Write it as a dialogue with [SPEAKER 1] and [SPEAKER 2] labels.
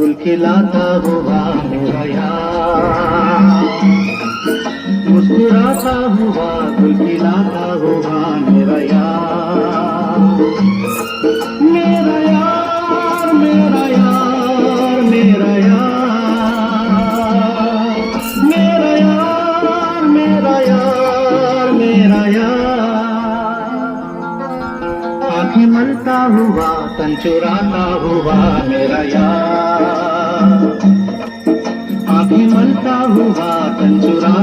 [SPEAKER 1] गुल खिलाता हुआ मेरा यार, मुस्कुराता हुआ गुल खिलाता हुआ मेरा यार, मेरा यार, मेरा यार, मेरा यार, मेरा यार, मेरा यार, मेरा यार। आँखें मलता हुआ तन चुराता हुआ मेरा यार, आँखें मलता हुआ तन चुराता